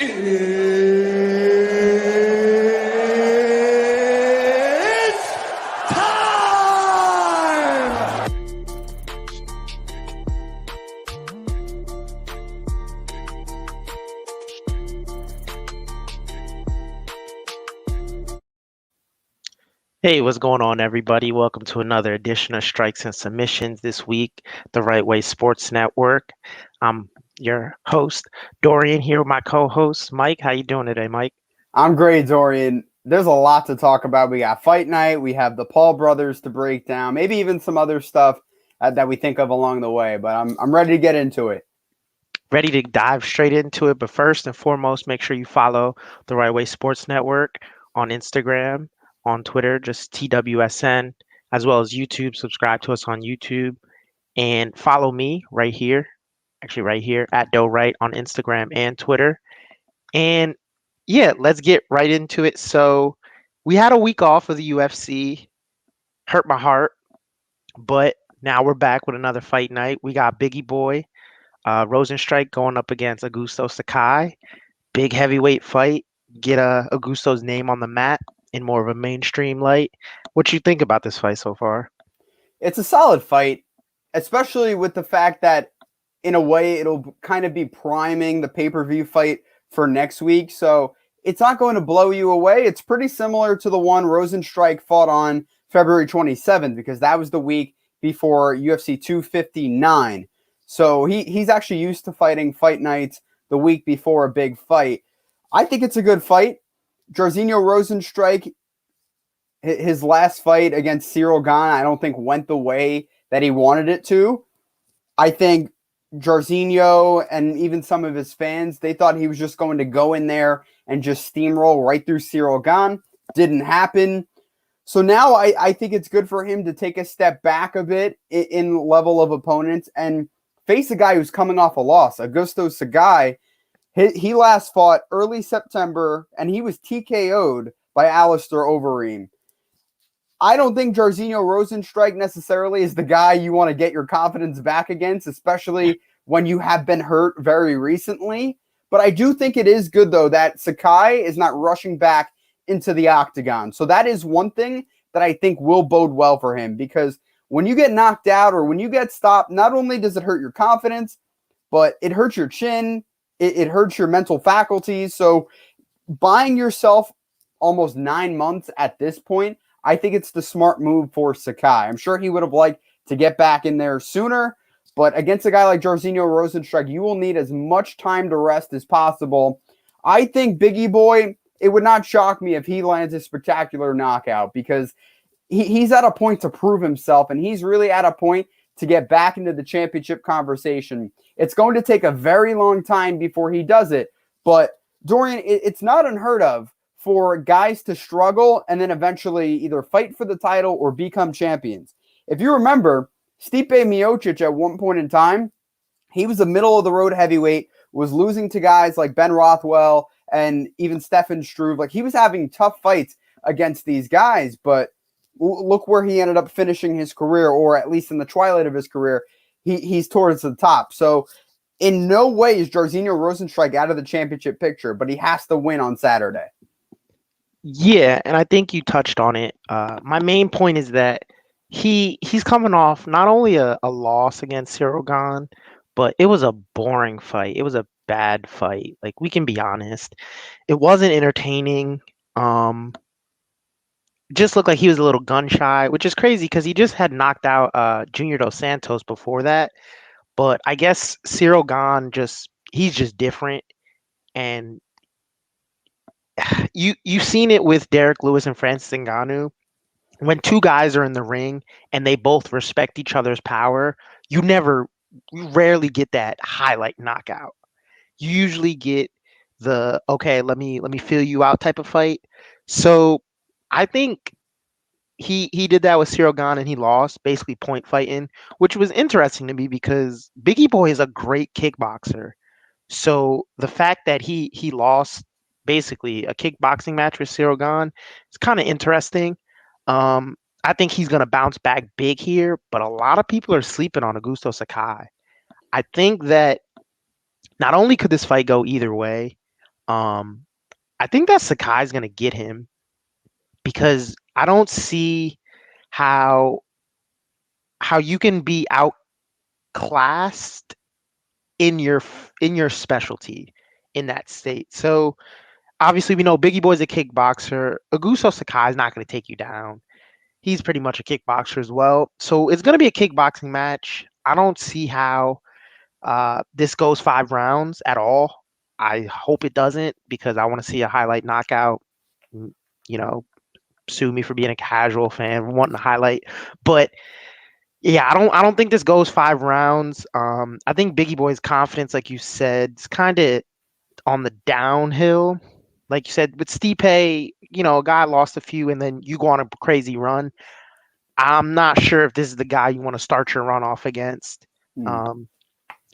It's time! Hey, what's going on, everybody? Welcome to another edition of Strikes and Submissions this week, the Right Way Sports Network. I'm your host, Dorian, here with my co-host, Mike. How you doing today, Mike? I'm great, Dorian. There's a lot to talk about. We got Fight Night. We have the Paul brothers to break down. Maybe even some other stuff that we think of along the way. But I'm ready to get into it. Ready to dive straight into it. But first and foremost, make sure you follow the Right Way Sports Network on Instagram, on Twitter, just TWSN, as well as YouTube. Subscribe to us on YouTube and follow me right here, actually right here at Doe Right on Instagram and Twitter. And yeah, let's get right into it. So we had a week off of the UFC, hurt my heart, but now we're back with another fight night. We got Biggie Boy, Rozenstruik going up against Augusto Sakai. Big heavyweight fight. Get Augusto's name on the map in more of a mainstream light. What you think about this fight so far? It's a solid fight, especially with the fact that, in a way, it'll kind of be priming the pay-per-view fight for next week. So it's not going to blow you away. It's pretty similar to the one Rozenstruik fought on February 27th, because that was the week before UFC 259. So he's actually used to fighting fight nights the week before a big fight. I think it's a good fight. Jairzinho Rozenstruik, his last fight against Ciryl Gane, I don't think went the way that he wanted it to. I think Jairzinho and even some of his fans, they thought he was just going to go in there and just steamroll right through Ciryl Gane. Didn't happen. So now I think it's good for him to take a step back a bit in level of opponents and face a guy who's coming off a loss. Augusto Sakai, he last fought early September, and he was TKO'd by Alistair Overeem. I don't think Jairzinho Rozenstruik necessarily is the guy you want to get your confidence back against, especially when you have been hurt very recently. But I do think it is good, though, that Sakai is not rushing back into the octagon. So that is one thing that I think will bode well for him, because when you get knocked out or when you get stopped, not only does it hurt your confidence, but it hurts your chin, it hurts your mental faculties. So buying yourself almost 9 months at this point, I think it's the smart move for Sakai. I'm sure he would have liked to get back in there sooner, but against a guy like Jairzinho Rozenstruik, you will need as much time to rest as possible. I think Biggie Boy, it would not shock me if he lands a spectacular knockout, because he's at a point to prove himself, and he's really at a point to get back into the championship conversation. It's going to take a very long time before he does it, but Dorian, it's not unheard of for guys to struggle and then eventually either fight for the title or become champions. If you remember, Stipe Miocic at one point in time, he was a middle-of-the-road heavyweight, was losing to guys like Ben Rothwell and even Stefan Struve. Like, he was having tough fights against these guys, but look where he ended up finishing his career, or at least in the twilight of his career, he's towards the top. So in no way is Jairzinho Rozenstruik out of the championship picture, but he has to win on Saturday. Yeah, and I think you touched on it. My main point is that he's coming off not only a loss against Ciryl Gane, but it was a boring fight. It was a bad fight. Like, we can be honest. It wasn't entertaining. Just looked like he was a little gun shy, which is crazy because he just had knocked out Junior Dos Santos before that. But I guess Ciryl Gane he's just different. And you've seen it with Derek Lewis and Francis Ngannou. When two guys are in the ring and they both respect each other's power, you rarely get that highlight knockout. You usually get the, okay, let me feel you out type of fight. So I think he did that with Ciryl Gane and he lost, basically point fighting, which was interesting to me because Biggie Boy is a great kickboxer. So the fact that he lost basically a kickboxing match with Ciryl Gane is kind of interesting. I think he's going to bounce back big here, but a lot of people are sleeping on Augusto Sakai. I think that not only could this fight go either way, Um, I think that Sakai's gonna get him because I don't see how you can be outclassed in your specialty in that state. So obviously we know Biggie Boy's a kickboxer. Augusto Sakai is not going to take you down. He's pretty much a kickboxer as well. So it's going to be a kickboxing match. I don't see how this goes 5 rounds at all. I hope it doesn't because I want to see a highlight knockout. Mm, You know, sue me for being a casual fan, wanting a highlight. But yeah, I don't think this goes 5 rounds. I think Biggie Boy's confidence, like you said, is kind of on the downhill. Like you said, with Stipe, a guy lost a few and then you go on a crazy run. I'm not sure if this is the guy you want to start your run off against. Hmm. Um,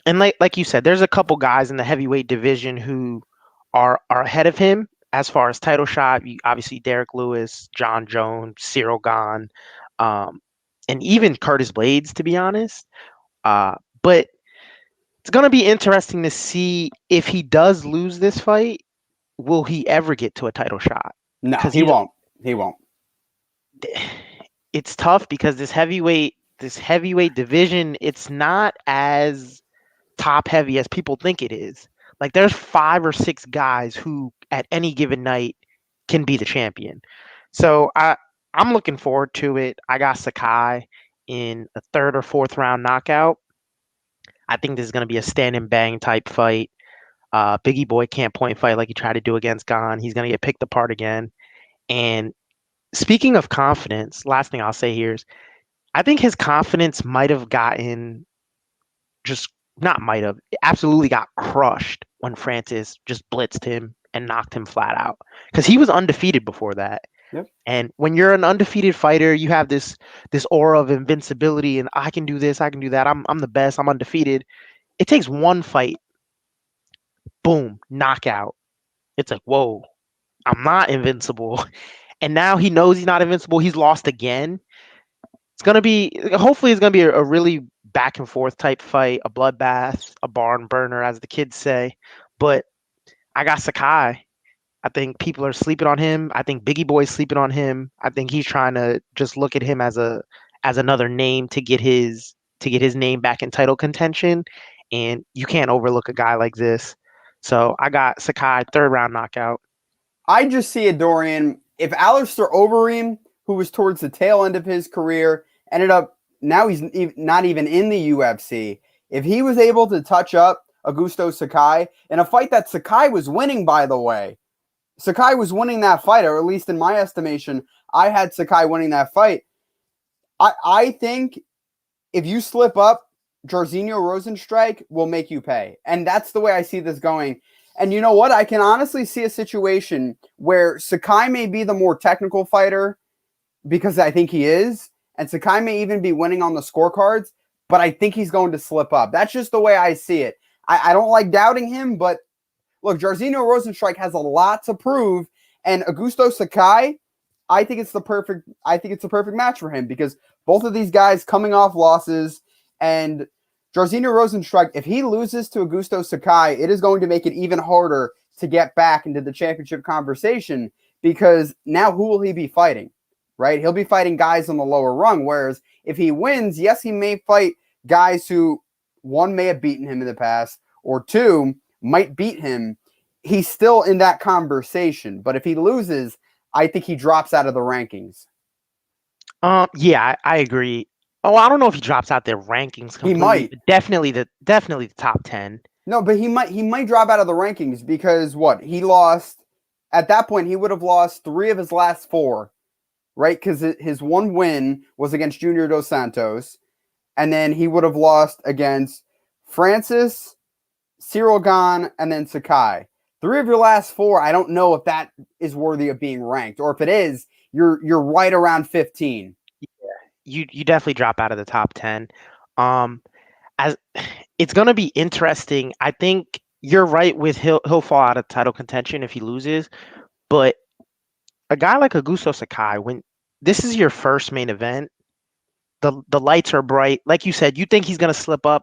and like you said, there's a couple guys in the heavyweight division who are ahead of him as far as title shot. Obviously, Derek Lewis, John Jones, Cyril Gahn, um, and even Curtis Blades, to be honest. But it's gonna be interesting to see if he does lose this fight. Will he ever get to a title shot? No, Because he won't. He won't. it's tough because this heavyweight division, it's not as top heavy as people think it is. Like there's 5 or 6 guys who at any given night can be the champion. So I'm looking forward to it. I got Sakai in a third or fourth round knockout. I think this is going to be a stand and bang type fight. Biggie Boy can't point fight like he tried to do against Gon. He's going to get picked apart again. And speaking of confidence, last thing I'll say here is I think his confidence might have gotten just not might have absolutely got crushed when Francis just blitzed him and knocked him flat out because he was undefeated before that. Yep. And when you're an undefeated fighter, you have this aura of invincibility and I can do this, I can do that. I'm the best. I'm undefeated. It takes one fight, boom, knockout. It's like, whoa, I'm not invincible. And now he knows he's not invincible. He's lost again. Hopefully, it's gonna be a really back and forth type fight, a bloodbath, a barn burner, as the kids say. But I got Sakai. I think people are sleeping on him. I think Biggie Boy's sleeping on him. I think he's trying to just look at him as another name to get his name back in title contention. And you can't overlook a guy like this. So I got Sakai third round knockout. I just see a Dorian. If Alistair Overeem, who was towards the tail end of his career, ended up now he's not even in the UFC. If he was able to touch up Augusto Sakai in a fight that Sakai was winning, by the way, Sakai was winning that fight, or at least in my estimation, I had Sakai winning that fight. I think if you slip up, Jairzinho Rozenstruik will make you pay. And that's the way I see this going. And you know what? I can honestly see a situation where Sakai may be the more technical fighter because I think he is. And Sakai may even be winning on the scorecards, but I think he's going to slip up. That's just the way I see it. I don't like doubting him, but look, Jairzinho Rozenstruik has a lot to prove. And Augusto Sakai, I think it's the perfect match for him because both of these guys coming off losses, and Jairzinho Rozenstruik, if he loses to Augusto Sakai, it is going to make it even harder to get back into the championship conversation because now who will he be fighting, right? He'll be fighting guys on the lower rung, whereas if he wins, yes, he may fight guys who, one, may have beaten him in the past, or two, might beat him. He's still in that conversation, but if he loses, I think he drops out of the rankings. Yeah, I agree. Oh, I don't know if he drops out their rankings He completely, might. but definitely the top 10. No, but he might drop out of the rankings because what? He lost at that point he would have lost 3 of his last 4, right? Cuz his one win was against Junior Dos Santos, and then he would have lost against Francis, Cyril Gahn, and then Sakai. 3 of your last 4, I don't know if that is worthy of being ranked, or if it is, you're right around 15. You definitely drop out of the top 10. Um, as it's gonna be interesting. I think you're right with he'll fall out of title contention if he loses, but a guy like Augusto Sakai, when this is your first main event, the lights are bright. Like you said, you think he's gonna slip up.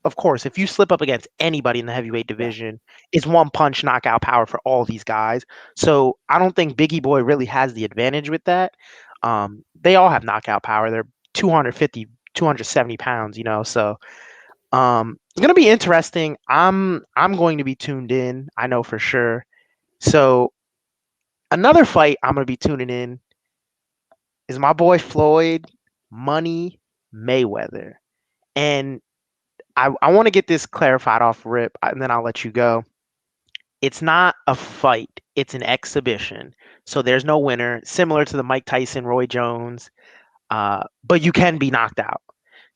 of course, if you slip up against anybody in the heavyweight Yeah. division, it's one punch knockout power for all these guys. So I don't think Biggie Boy really has the advantage with that. They all have knockout power. They're 250, 270 pounds, so it's gonna be interesting. I'm going to be tuned in, I know for sure. So another fight I'm gonna be tuning in is my boy Floyd Money Mayweather. And I want to get this clarified off rip, and then I'll let you go. It's not a fight, it's an exhibition. So there's no winner, similar to the Mike Tyson, Roy Jones, but you can be knocked out.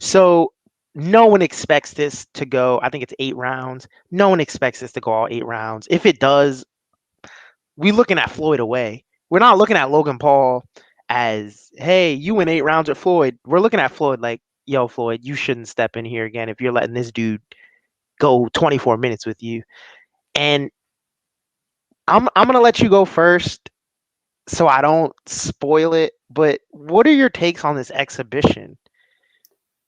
So no one expects this to go, I think it's 8 rounds. No one expects this to go all 8 rounds. If it does, we're looking at Floyd away. We're not looking at Logan Paul as, hey, you win 8 rounds with Floyd. We're looking at Floyd like, yo, Floyd, you shouldn't step in here again if you're letting this dude go 24 minutes with you. And I'm gonna let you go first so I don't spoil it. But what are your takes on this exhibition?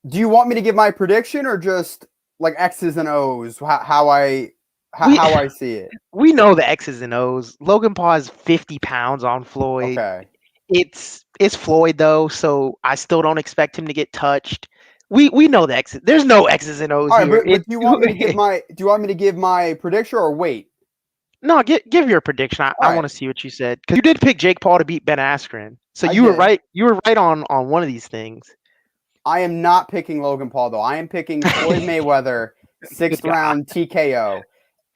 Do you want me to give my prediction or just like X's and O's? We How I see it? we know the X's and O's. Logan Paul is 50 pounds on Floyd. Okay. It's Floyd though, so I still don't expect him to get touched. We know the X's. There's no X's and O's All right, here. but do you want me to give my prediction or wait? No, give your prediction. I, All I want right, to see what you said because you did pick Jake Paul to beat Ben Askren. So I you were did. right. You were right on one of these things. I am not picking Logan Paul though. I am picking Floyd Mayweather, Good sixth God. round TKO.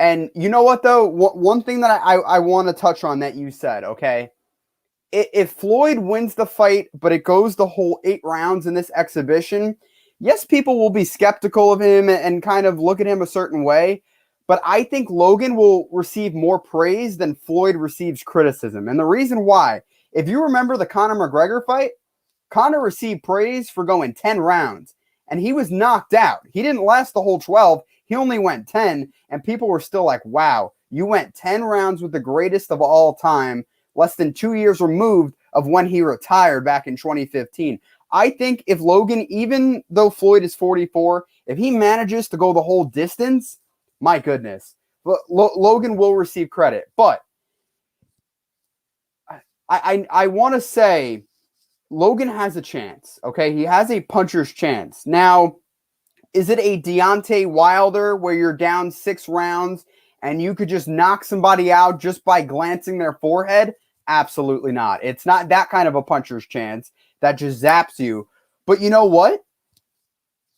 And you know what though? One thing that I want to touch on that you said, okay? If Floyd wins the fight, but it goes the whole 8 rounds in this exhibition, yes, people will be skeptical of him and kind of look at him a certain way. But I think Logan will receive more praise than Floyd receives criticism. And the reason why, if you remember the Conor McGregor fight, Conor received praise for going 10 rounds and he was knocked out. He didn't last the whole 12. He only went 10 and people were still like, wow, you went 10 rounds with the greatest of all time, less than 2 years removed of when he retired back in 2015. I think if Logan, even though Floyd is 44, if he manages to go the whole distance, my goodness, Logan will receive credit. But I want to say Logan has a chance, okay? He has a puncher's chance. Now, is it a Deontay Wilder where you're down 6 rounds and you could just knock somebody out just by glancing their forehead? Absolutely not. It's not that kind of a puncher's chance that just zaps you. But you know what?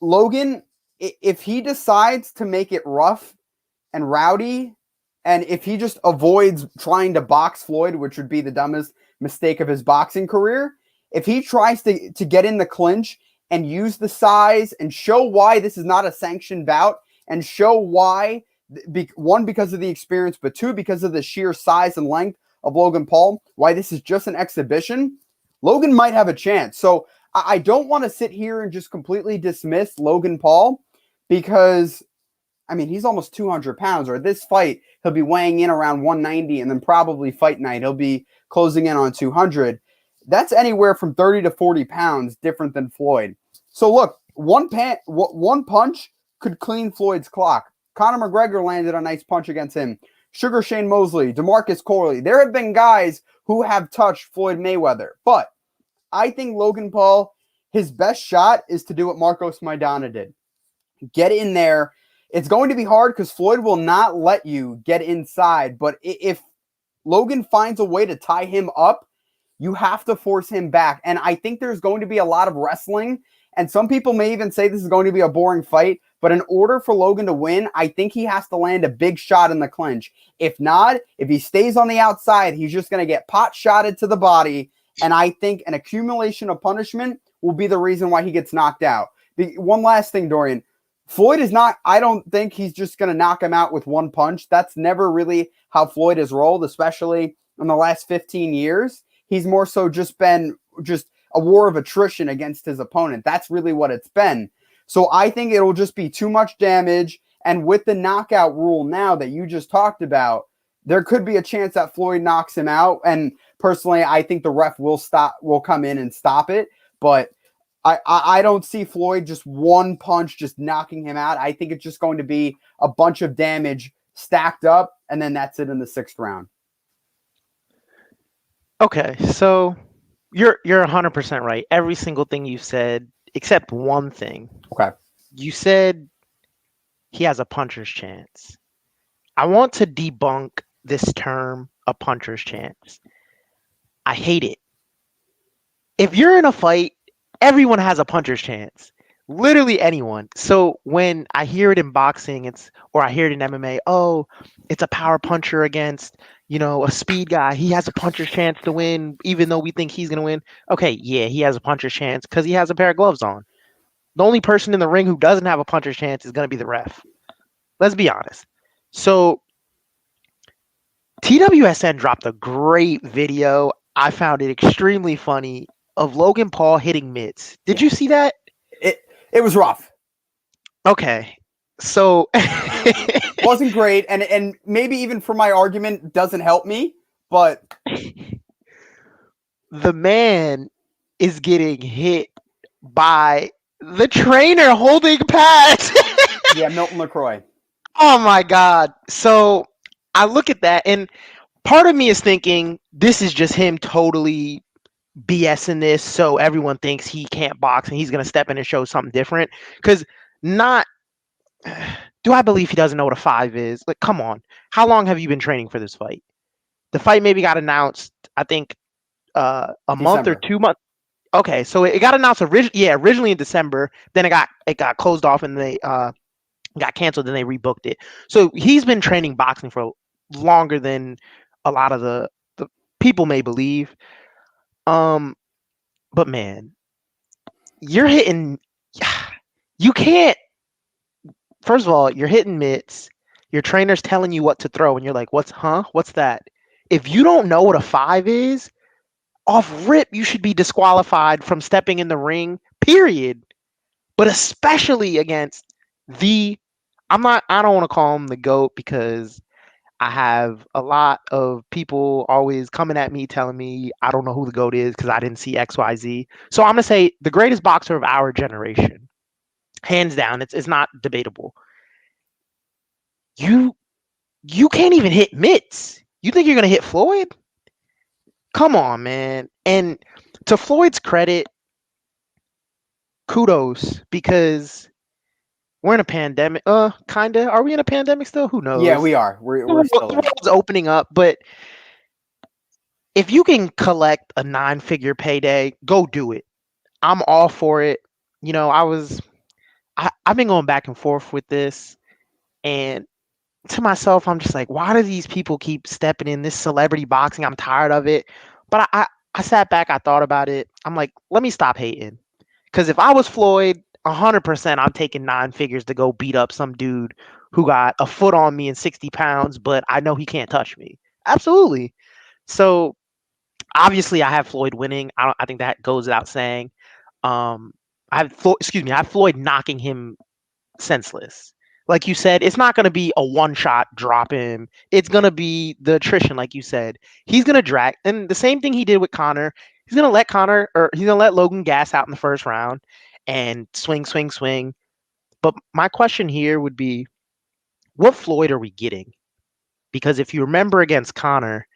Logan, if he decides to make it rough and rowdy, and if he just avoids trying to box Floyd, which would be the dumbest mistake of his boxing career, if he tries to get in the clinch and use the size and show why this is not a sanctioned bout and show why, one, because of the experience, but two, because of the sheer size and length of Logan Paul, why this is just an exhibition, Logan might have a chance. So I don't want to sit here and just completely dismiss Logan Paul because, I mean, he's almost 200 pounds, or this fight, he'll be weighing in around 190, and then probably fight night, he'll be closing in on 200. That's anywhere from 30 to 40 pounds different than Floyd. So look, one punch could clean Floyd's clock. Conor McGregor landed a nice punch against him. Sugar Shane Mosley, DeMarcus Corley. There have been guys who have touched Floyd Mayweather. But I think Logan Paul, his best shot is to do what Marcos Maidana did. Get in there. It's going to be hard because Floyd will not let you get inside. But if Logan finds a way to tie him up, you have to force him back. And I think there's going to be a lot of wrestling. And some people may even say this is going to be a boring fight. But in order for Logan to win, I think he has to land a big shot in the clinch. If not, if he stays on the outside, he's just going to get pot shotted to the body. And I think an accumulation of punishment will be the reason why he gets knocked out. One last thing, Dorian. Floyd is not, I don't think he's just going to knock him out with one punch. That's never really how Floyd has rolled, especially in the last 15 years. He's more so just been just a war of attrition against his opponent. That's really what it's been. So I think it'll just be too much damage. And with the knockout rule now that you just talked about, there could be a chance that Floyd knocks him out. And personally, I think the ref will come in and stop it. But I don't see Floyd just one punch just knocking him out. I think it's just going to be a bunch of damage stacked up, and then that's it in the 6th round. Okay, so you're 100% right. Every single thing you said, except one thing. Okay. You said he has a puncher's chance. I want to debunk this term, a puncher's chance. I hate it. If you're in a fight, everyone has a puncher's chance. Literally anyone. So when I hear it in boxing, or I hear it in MMA, oh, it's a power puncher against, a speed guy. He has a puncher's chance to win, even though we think he's gonna win. Okay, yeah, he has a puncher's chance because he has a pair of gloves on. The only person in the ring who doesn't have a puncher's chance is gonna be the ref. Let's be honest. So TWSN dropped a great video. I found it extremely funny of Logan Paul hitting mitts. Did Yeah. you see that? It was rough. Okay. So Wasn't great, and maybe even for my argument doesn't help me, but the man is getting hit by the trainer holding pads. yeah, Milton LaCroix. Oh my god. So I look at that and part of me is thinking this is just him totally BSing this so everyone thinks he can't box and he's going to step in and show something different. Because not, do I believe he doesn't know what a 5 is? Like, come on. How long have you been training for this fight? The fight maybe got announced, I think, a month or December. 2 months. Okay, so it got announced originally in December. Then it got closed off and they got canceled. Then they rebooked it. So he's been training boxing for longer than a lot of the people may believe. But man, you're hitting. You can't. First of all, you're hitting mitts. Your trainer's telling you what to throw, and you're like, What's that?" If you don't know what a 5 is, off rip, you should be disqualified from stepping in the ring. Period. But especially against the. I'm not. I don't want to call him the GOAT because I have a lot of people always coming at me telling me I don't know who the GOAT is because I didn't see XYZ. So I'm gonna say the greatest boxer of our generation, hands down. It's not debatable. You you can't even hit mitts. You think you're gonna hit Floyd? Come on, man. And to Floyd's credit, kudos because we're in a pandemic. Kinda. Are we in a pandemic still? Who Yeah, knows? we are. The We're still in it. world's opening up, but if you can collect a 9-figure payday, go do it. I'm all for it. I've been going back and forth with this, and to myself, I'm just like, why do these people keep stepping in this celebrity boxing? I'm tired of it. But I sat back, I thought about it. I'm like, let me stop hating. Because if I was Floyd, 100% I'm taking 9 figures to go beat up some dude who got a foot on me and 60 pounds, but I know he can't touch me. Absolutely. So obviously, I have Floyd winning. I think that goes without saying. I have Floyd knocking him senseless. Like you said, it's not going to be a one shot drop him. It's going to be the attrition, like you said. He's going to drag, and the same thing he did with Connor. He's going to let Logan gas out in the first round and swing, swing, swing. But my question here would be, what Floyd are we getting? Because if you remember against Connor,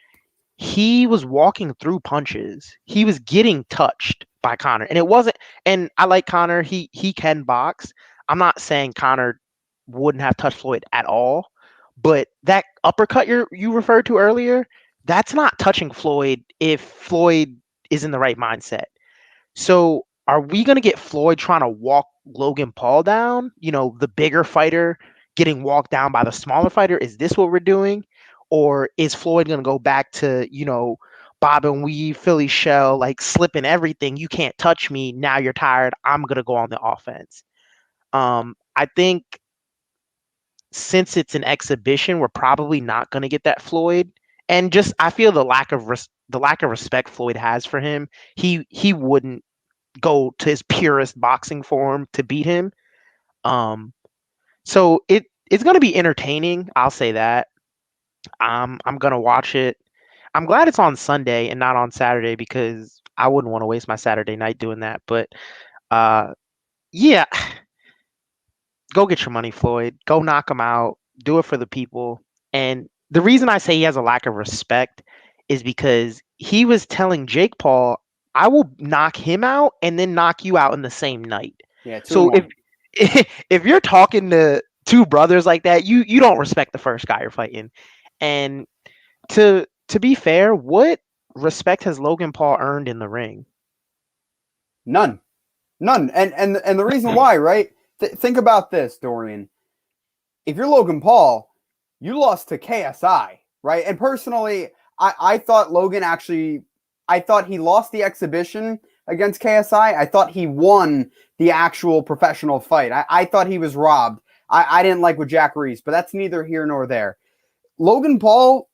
he was walking through punches. He was getting touched by Connor. And it wasn't and I like Connor. He can box. I'm not saying Connor wouldn't have touched Floyd at all, but that uppercut you referred to earlier, that's not touching Floyd if Floyd is in the right mindset. So are we going to get Floyd trying to walk Logan Paul down? The bigger fighter getting walked down by the smaller fighter? Is this what we're doing? Or is Floyd going to go back to, bob and weave, Philly shell, like slipping everything? You can't touch me. Now you're tired. I'm going to go on the offense. I think since it's an exhibition, we're probably not going to get that Floyd. And just I feel the lack of respect Floyd has for him. He wouldn't go to his purest boxing form to beat him. Um, so it's gonna be entertaining. I'll say that. I'm gonna watch it. I'm glad it's on Sunday and not on Saturday because I wouldn't want to waste my Saturday night doing that. But Uh, yeah, go get your money, Floyd. Go knock him out. Do it for the people. And the reason I say he has a lack of respect is because he was telling Jake Paul, "I will knock him out and then knock you out in the same night." Yeah, two in So if one. if you're talking to two brothers like that, you don't respect the first guy you're fighting. And to be fair, what respect has Logan Paul earned in the ring? None. None. And the reason why, right? Think about this, Dorian. If you're Logan Paul, you lost to KSI, right? And personally, I thought Logan actually, I thought he lost the exhibition against KSI. I thought he won the actual professional fight. I thought he was robbed. I didn't like with Jack Reese, but that's neither here nor there. Logan Paul,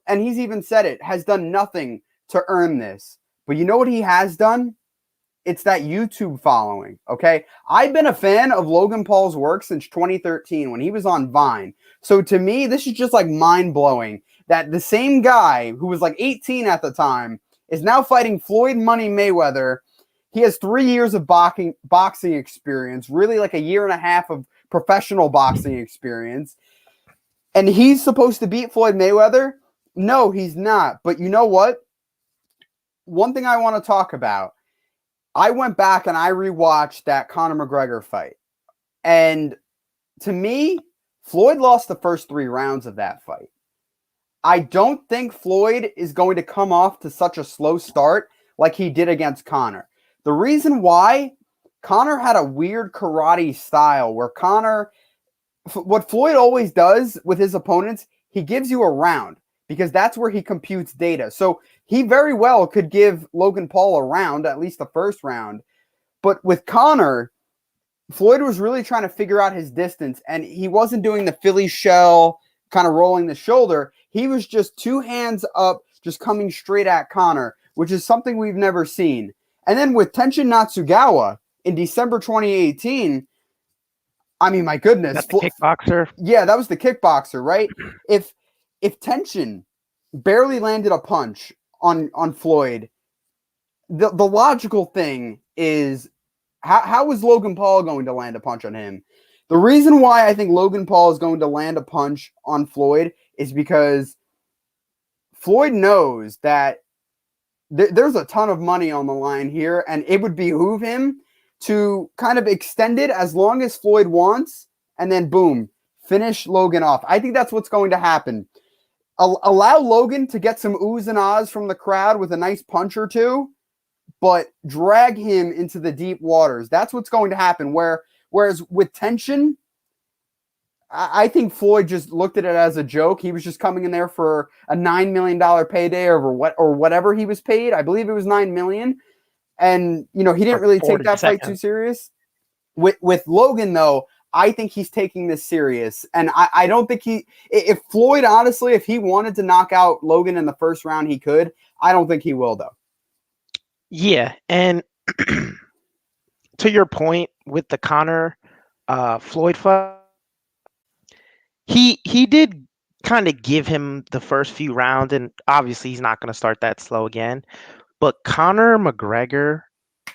and he's even said it, has done nothing to earn this. But you know what he has done? It's that YouTube following, okay? I've been a fan of Logan Paul's work since 2013 when he was on Vine. So to me, this is just like mind-blowing that the same guy who was like 18 at the time is now fighting Floyd Money Mayweather. He has 3 years of boxing experience, really like a year and a half of professional boxing experience. And he's supposed to beat Floyd Mayweather? No, he's not. But you know what? One thing I want to talk about, I went back and I rewatched that Conor McGregor fight. And to me, Floyd lost the first 3 rounds of that fight. I don't think Floyd is going to come off to such a slow start like he did against Conor. The reason why, Conor had a weird karate style where Conor, what Floyd always does with his opponents, he gives you a round because that's where he computes data. So he very well could give Logan Paul a round, at least the first round. But with Conor, Floyd was really trying to figure out his distance, and he wasn't doing the Philly shell, kind of rolling the shoulder. He was just 2 hands up, just coming straight at Conor, which is something we've never seen. And then with Tenshin Natsugawa in December 2018, I mean, my goodness. That the kickboxer? Yeah, that was the kickboxer, right? If Tenshin barely landed a punch on Floyd, the logical thing is how is Logan Paul going to land a punch on him? The reason why I think Logan Paul is going to land a punch on Floyd is because Floyd knows that there's a ton of money on the line here, and it would behoove him to kind of extend it as long as Floyd wants, and then boom, finish Logan off. I think that's what's going to happen. Allow Logan to get some oohs and ahs from the crowd with a nice punch or two, but drag him into the deep waters. That's what's going to happen. Whereas with Tenshin, I think Floyd just looked at it as a joke. He was just coming in there for a $9 million payday or whatever he was paid. I believe it was $9 million. And, he didn't really take 40 that fight too seconds. serious. With Logan, though, I think he's taking this serious. And I don't think if Floyd, honestly, if he wanted to knock out Logan in the first round, he could. I don't think he will, though. Yeah, and to your point with the Conor Floyd fight, he did kind of give him the first few rounds, and obviously he's not going to start that slow again. But Conor McGregor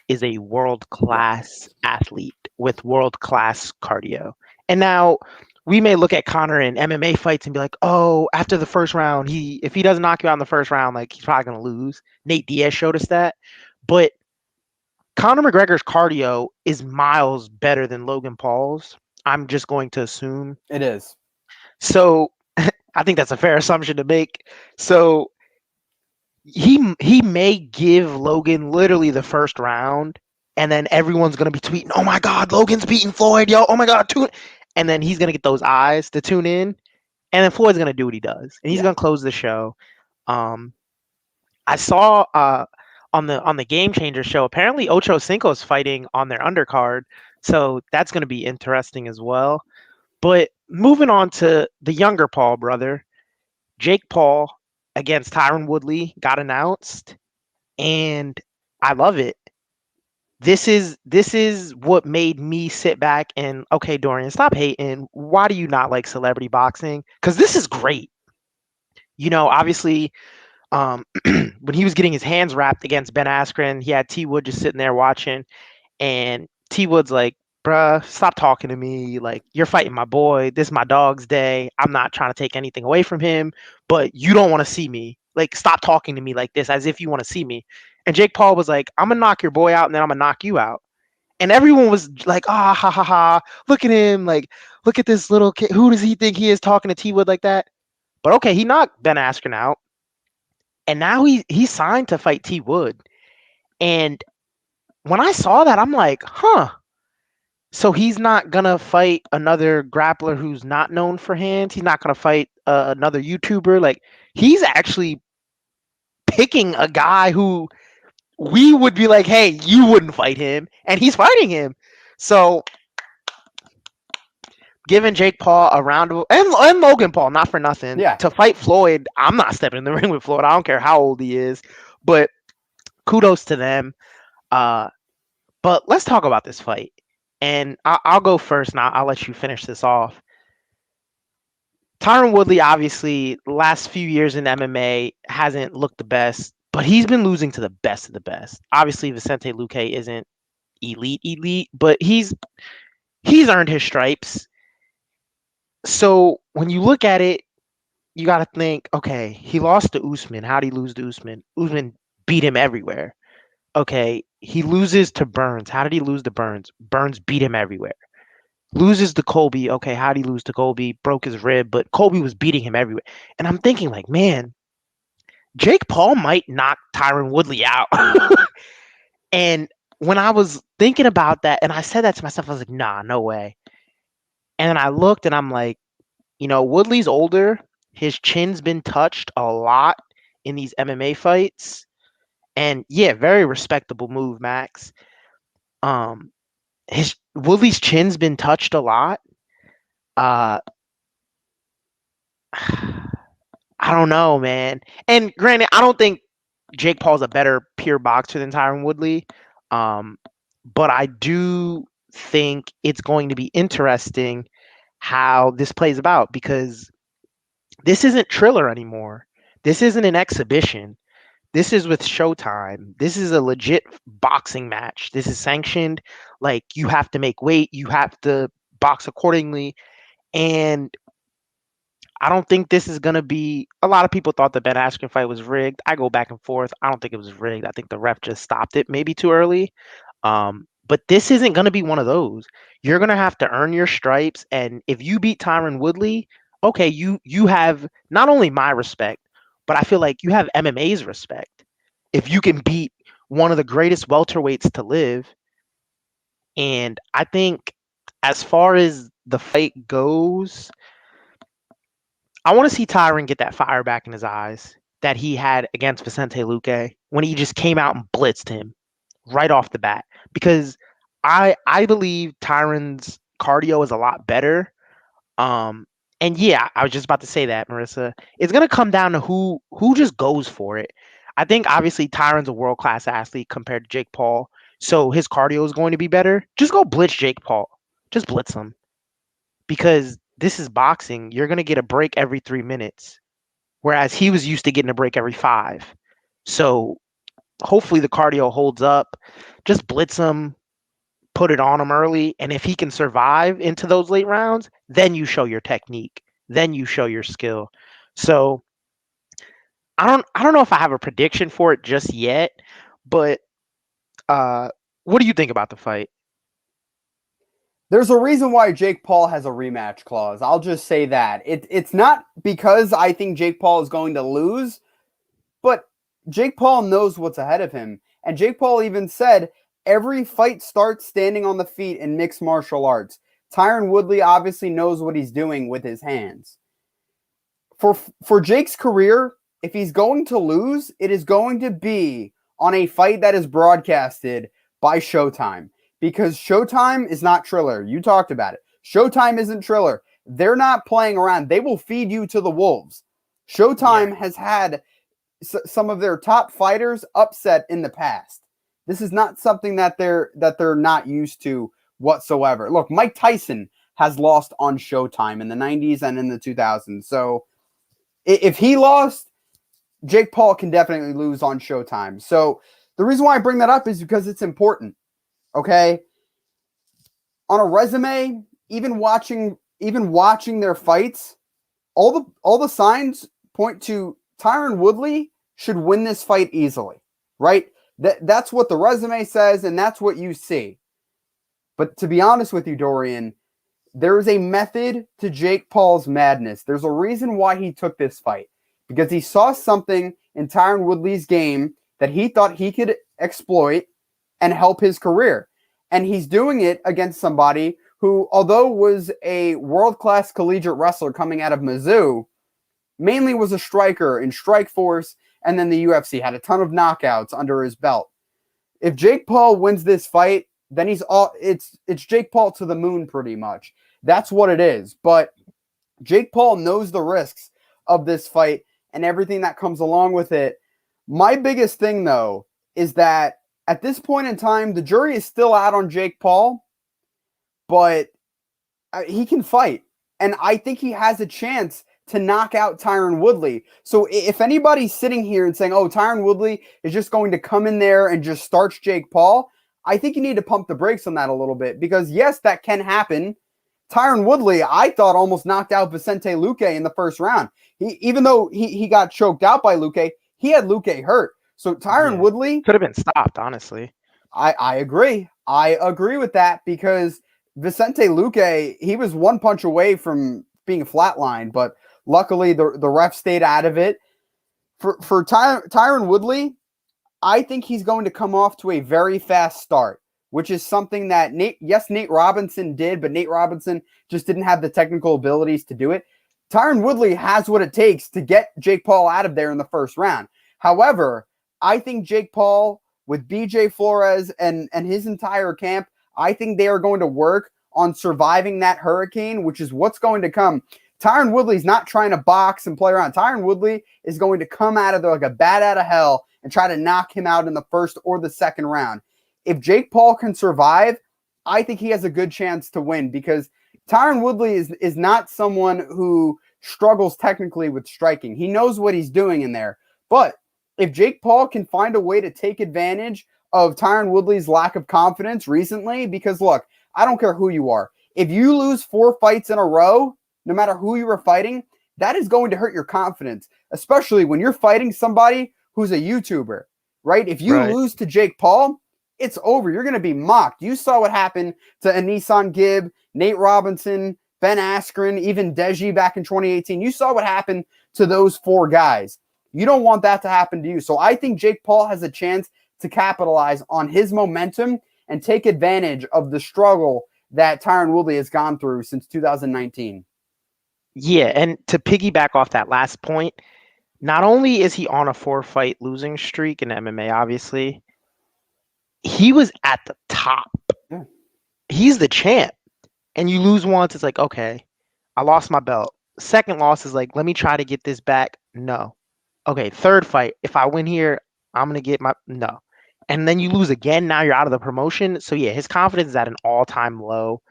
is a world Yeah. class athlete with world class cardio. And now we may look at Conor in MMA fights and be like, oh, after the first round, if he doesn't knock you out in the first round, like he's probably gonna lose. Nate Diaz showed us that. But Conor McGregor's cardio is miles better than Logan Paul's. I'm just going to assume. It is. So I think that's a fair assumption to make. So he may give Logan literally the first round, and then everyone's gonna be tweeting, "Oh my God, Logan's beating Floyd, yo! Oh my God, tune!" And then he's gonna get those eyes to tune in, and then Floyd's gonna do what he does, and he's Yeah. gonna close the show. Um, I saw on the Game Changer show, apparently Ocho Cinco is fighting on their undercard, so that's gonna be interesting as well. But moving on to the younger Paul brother, Jake Paul against Tyron Woodley got announced, and I love it. This is what made me sit back and, okay, Dorian, stop hating. Why do you not like celebrity boxing? Because this is great. Obviously, when he was getting his hands wrapped against Ben Askren, he had T Wood just sitting there watching, And T Wood's like, bruh, stop talking to me. Like, you're fighting my boy. This is my dog's day. I'm not trying to take anything away from him, but you don't want to see me. Like, stop talking to me like this as if you want to see me. And Jake Paul was like, I'm going to knock your boy out and then I'm going to knock you out. And everyone was like, ah, ha, ha, ha. Look at him. Like, look at this little kid. Who does he think he is talking to T Wood like that? But okay, he knocked Ben Askren out. And now he's signed to fight T Wood. And when I saw that, I'm like, huh. So he's not gonna fight another grappler who's not known for hands. He's not gonna fight another YouTuber. Like he's actually picking a guy who we would be like, hey, you wouldn't fight him, and he's fighting him. So giving Jake Paul a round of and Logan Paul, not for nothing, Yeah. to fight Floyd. I'm not stepping in the ring with Floyd. I don't care how old he is, but kudos to them. Uh, but let's talk about this fight. And I'll go first, and I'll let you finish this off. Tyron Woodley, obviously, last few years in MMA hasn't looked the best, but he's been losing to the best of the best. Obviously, Vicente Luque isn't elite, but he's earned his stripes. So when you look at it, you got to think, okay, he lost to Usman. How did he lose to Usman? Usman beat him everywhere. Okay, he loses to Burns. How did he lose to Burns? Burns beat him everywhere. Loses to Colby. Okay, how did he lose to Colby? Broke his rib, but Colby was beating him everywhere. And I'm thinking, like, man, Jake Paul might knock Tyron Woodley out. And when I was thinking about that, and I said that to myself, I was like, nah, no way. And then I looked and I'm like, Woodley's older. His chin's been touched a lot in these MMA fights. And yeah, very respectable move, Max. Um, his Woodley's chin's been touched a lot. Uh, I don't know, man. And granted, I don't think Jake Paul's a better pure boxer than Tyron Woodley. Um, but I do think it's going to be interesting how this plays about because this isn't Triller anymore. This isn't an exhibition. This is with Showtime. This is a legit boxing match. This is sanctioned. Like you have to make weight, you have to box accordingly. And I don't think this is going to be. A lot of people thought the Ben Askren fight was rigged. I go back and forth. I don't think it was rigged. I think the ref just stopped it maybe too early. But this isn't going to be one of those. You're going to have to earn your stripes. And if you beat Tyron Woodley, okay, you have not only my respect, but I feel like you have MMA's respect. If you can beat one of the greatest welterweights to live. And I think as far as the fight goes, I want to see Tyron get that fire back in his eyes that he had against Vicente Luque when he just came out and blitzed him right off the bat. Because I believe Tyron's cardio is a lot better. And yeah, I was just about to say that, Marissa. It's gonna come down to who just goes for it. I think obviously Tyron's a world class athlete compared to Jake Paul, so his cardio is going to be better. Just go blitz Jake Paul. Just blitz him because this is boxing. You're going to get a break every 3 minutes, whereas he was used to getting a break every five. So hopefully the cardio holds up. Just blitz him, put it on him early. And if he can survive into those late rounds, then you show your technique. Then you show your skill. So I don't know if I have a prediction for it just yet, but what do you think about the fight? There's a reason why Jake Paul has a rematch clause. I'll just say that. It's not because I think Jake Paul is going to lose, but Jake Paul knows what's ahead of him. And Jake Paul even said, every fight starts standing on the feet in mixed martial arts. Tyron Woodley obviously knows what he's doing with his hands. For Jake's career, if he's going to lose, it is going to be on a fight that is broadcasted by Showtime. Because Showtime is not Triller. You talked about it. Showtime isn't Triller. They're not playing around. They will feed you to the wolves. Showtime has had some of their top fighters upset in the past. This is not something that they're not used to whatsoever. Look, Mike Tyson has lost on Showtime in the 90s and in the 2000s. So if he lost, Jake Paul can definitely lose on Showtime. So the reason why I bring that up is because it's important. Okay, on a resume, even watching their fights, all the signs point to Tyron Woodley should win this fight easily, right? That's what the resume says, and that's what you see. But to be honest with you, Dorian, there is a method to Jake Paul's madness. There's a reason why he took this fight because he saw something in Tyron Woodley's game that he thought he could exploit and help his career. And he's doing it against somebody who, although was a world-class collegiate wrestler coming out of Mizzou, mainly was a striker in Strikeforce, and then the UFC had a ton of knockouts under his belt. If Jake Paul wins this fight, then it's Jake Paul to the moon pretty much. That's what it is. But Jake Paul knows the risks of this fight and everything that comes along with it. My biggest thing though is that at this point in time, the jury is still out on Jake Paul, but he can fight. And I think he has a chance to knock out Tyron Woodley. So if anybody's sitting here and saying, oh, Tyron Woodley is just going to come in there and just starch Jake Paul, I think you need to pump the brakes on that a little bit because, yes, that can happen. Tyron Woodley, I thought, almost knocked out Vicente Luque in the first round. Even though he got choked out by Luque, he had Luque hurt. So Tyron Woodley could have been stopped, honestly. I agree. I agree with that because Vicente Luque, he was one punch away from being flatlined, but luckily the ref stayed out of it. For Tyron Woodley, I think he's going to come off to a very fast start, which is something that Nate Robinson did, but Nate Robinson just didn't have the technical abilities to do it. Tyron Woodley has what it takes to get Jake Paul out of there in the first round. However, I think Jake Paul with BJ Flores and his entire camp, I think they are going to work on surviving that hurricane, which is what's going to come. Tyron Woodley's not trying to box and play around. Tyron Woodley is going to come out of there like a bat out of hell and try to knock him out in the first or the second round. If Jake Paul can survive, I think he has a good chance to win because Tyron Woodley is not someone who struggles technically with striking. He knows what he's doing in there. But if Jake Paul can find a way to take advantage of Tyron Woodley's lack of confidence recently, because look, I don't care who you are. If you lose 4 fights in a row, no matter who you were fighting, that is going to hurt your confidence, especially when you're fighting somebody who's a YouTuber, right? If you lose to Jake Paul, it's over. You're going to be mocked. You saw what happened to Anisan Gibb, Nate Robinson, Ben Askren, even Deji back in 2018. You saw what happened to those 4 guys. You don't want that to happen to you. So I think Jake Paul has a chance to capitalize on his momentum and take advantage of the struggle that Tyron Woodley has gone through since 2019. Yeah, and to piggyback off that last point, not only is he on a 4-fight losing streak in MMA, obviously, he was at the top. Yeah. He's the champ. And you lose once, it's like, okay, I lost my belt. Second loss is like, let me try to get this back. No. Okay, third fight, if I win here, I'm going to get my... No. And then you lose again, now you're out of the promotion. So yeah, his confidence is at an all-time low.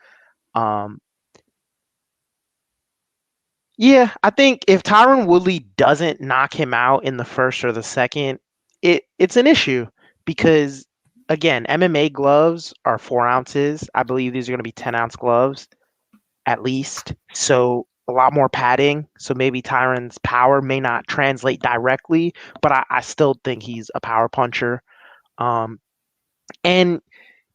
Yeah, I think if Tyron Woodley doesn't knock him out in the first or the second, it's an issue because, again, MMA gloves are 4 ounces. I believe these are going to be 10-ounce gloves at least. So a lot more padding. So maybe Tyron's power may not translate directly, but I still think he's a power puncher. And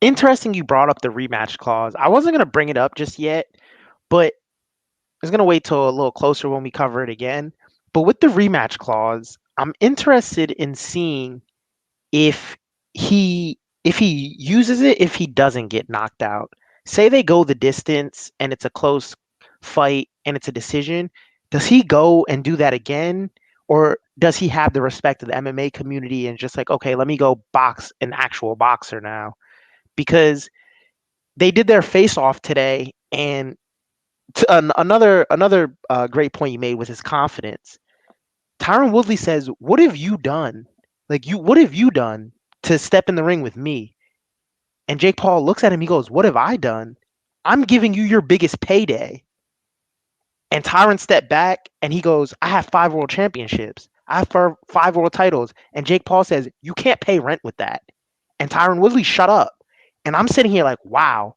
interesting you brought up the rematch clause. I wasn't going to bring it up just yet, but I was going to wait till a little closer when we cover it again. But with the rematch clause, I'm interested in seeing if he uses it if he doesn't get knocked out. Say they go the distance and it's a close fight and it's a decision. Does he go and do that again? Or does he have the respect of the MMA community and just like, okay, let me go box an actual boxer now? Because they did their face-off today, and another great point you made was his confidence. Tyron Woodley says, "What have you done? What have you done to step in the ring with me?" And Jake Paul looks at him. He goes, "What have I done? I'm giving you your biggest payday." And Tyron stepped back and he goes, "I have 5 world championships. I have 5 world titles." And Jake Paul says, "You can't pay rent with that." And Tyron Woodley shut up. And I'm sitting here like, wow,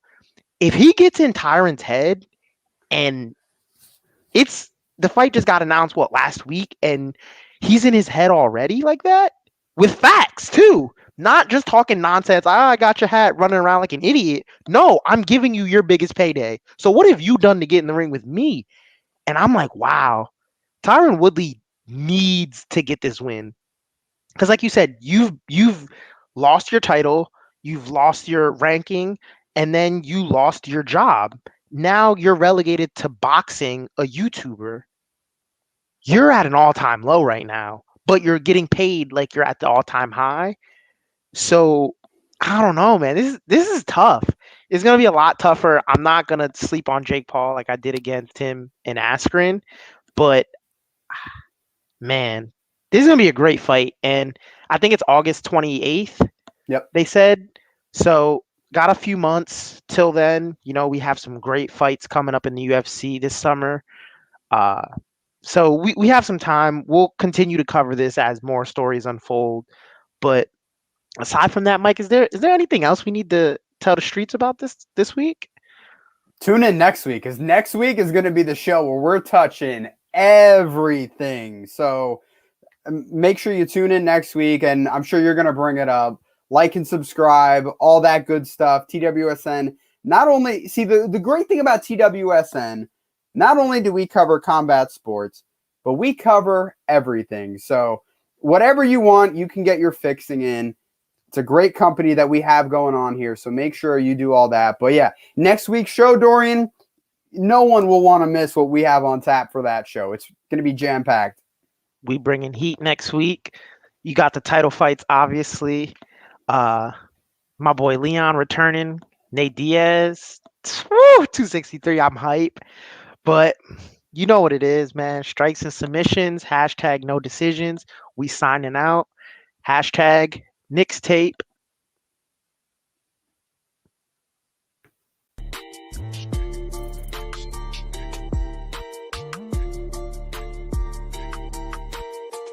if he gets in Tyron's head and it's the fight just got announced what last week and he's in his head already like that with facts too. Not just talking nonsense. I got your hat running around like an idiot. No, I'm giving you your biggest payday. So what have you done to get in the ring with me? And I'm like, wow, Tyron Woodley needs to get this win because, like you said, you've lost your title, you've lost your ranking, and then you lost your job. Now you're relegated to boxing a YouTuber. You're at an all-time low right now, but you're getting paid like you're at the all-time high. So I don't know, man. This is tough. It's gonna be a lot tougher. I'm not gonna sleep on Jake Paul like I did against him in Askren, but man, this is gonna be a great fight. And I think it's August 28th. Yep. They said so. Got a few months till then. We have some great fights coming up in the UFC this summer. Uh, so we have some time. We'll continue to cover this as more stories unfold. But aside from that, Mike, is there anything else we need to tell the streets about this week? Tune in next week because next week is going to be the show where we're touching everything. So make sure you tune in next week, and I'm sure you're going to bring it up. Like and subscribe, all that good stuff. TWSN. Not only, see, the great thing about TWSN, not only do we cover combat sports, but we cover everything. So whatever you want, you can get your fixing in. It's a great company that we have going on here, so make sure you do all that. But yeah, next week's show, Dorian, no one will want to miss what we have on tap for that show. It's going to be jam-packed. We bring in heat next week. You got the title fights, obviously. My boy Leon returning. Nate Diaz. Woo, 263. I'm hype. But you know what it is, man. Strikes and submissions. Hashtag no decisions. We signing out. Hashtag Knicks tape.